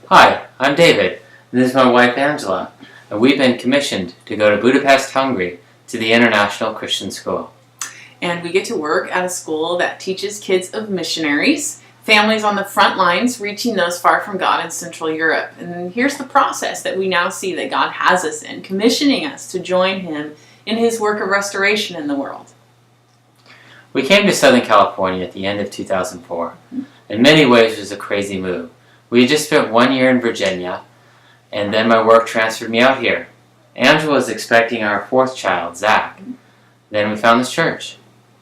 Hi, I'm David, and this is my wife Angela, and we've been commissioned to go to Budapest, Hungary, to the International Christian School. And we get to work at a school that teaches kids of missionaries, families on the front lines reaching those far from God in Central Europe. And here's the process that we now see that God has us in, commissioning us to join Him in His work of restoration in the world. We came to Southern California at the end of 2004. In many ways, it was a crazy move. We had just spent 1 year in Virginia, and then my work transferred me out here. Angela was expecting our fourth child, Zach. Then we found this church.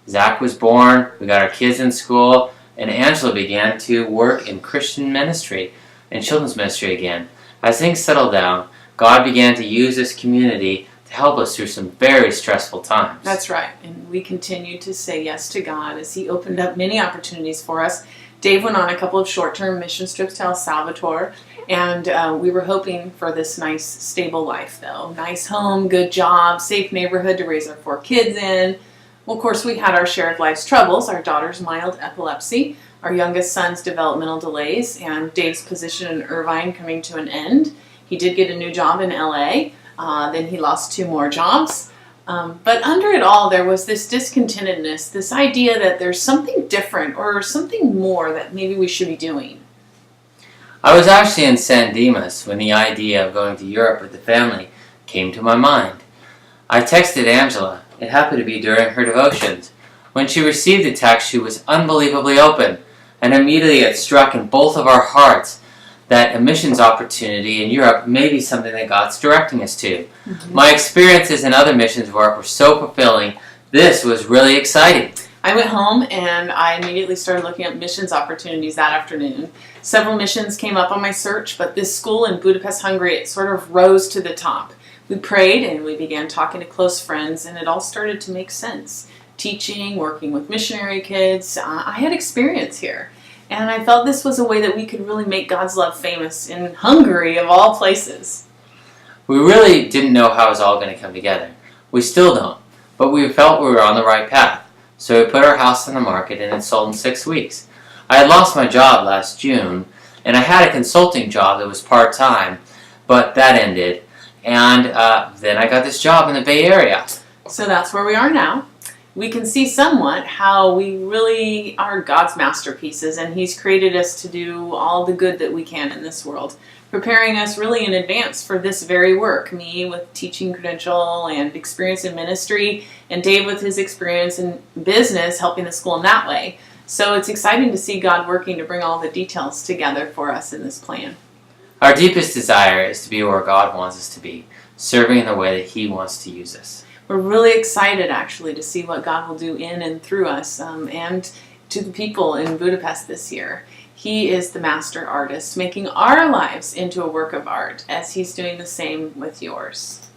Zach was born, we got our kids in school, and Angela began to work in Christian ministry and children's ministry again. As things settled down, God began to use this community to help us through some very stressful times. That's right, and we continued to say yes to God as He opened up many opportunities for us. Dave went on a couple of short-term mission trips to El Salvador, and we were hoping for this nice, stable life, though. Nice home, good job, safe neighborhood to raise our 4 kids in. Well, of course, we had our share of life's troubles, our daughter's mild epilepsy, our youngest son's developmental delays, and Dave's position in Irvine coming to an end. He did get a new job in LA, then he lost 2 more jobs. But under it all, there was this discontentedness, this idea that there's something different or something more that maybe we should be doing. I was actually in San Dimas when the idea of going to Europe with the family came to my mind. I texted Angela. It happened to be during her devotions. When she received the text, she was unbelievably open, and immediately it struck in both of our hearts that a missions opportunity in Europe may be something that God's directing us to. My experiences in other missions work were so fulfilling. This was really exciting. I went home and I immediately started looking at missions opportunities that afternoon. Several missions came up on my search, but this school in Budapest, Hungary, it sort of rose to the top. We prayed and we began talking to close friends, and it all started to make sense. Teaching, working with missionary kids, I had experience here. And I felt this was a way that we could really make God's love famous in Hungary, of all places. We really didn't know how it was all going to come together. We still don't, but we felt we were on the right path. So we put our house on the market and it sold in 6 weeks. I had lost my job last June, and I had a consulting job that was part-time, but that ended. And then I got this job in the Bay Area. So that's where we are now. We can see somewhat how we really are God's masterpieces, and He's created us to do all the good that we can in this world, preparing us really in advance for this very work. Me with teaching credential and experience in ministry, and Dave with his experience in business, helping the school in that way. So it's exciting to see God working to bring all the details together for us in this plan. Our deepest desire is to be where God wants us to be, serving in the way that He wants to use us. We're really excited, actually, to see what God will do in and through us and to the people in Budapest this year. He is the master artist, making our lives into a work of art, as He's doing the same with yours.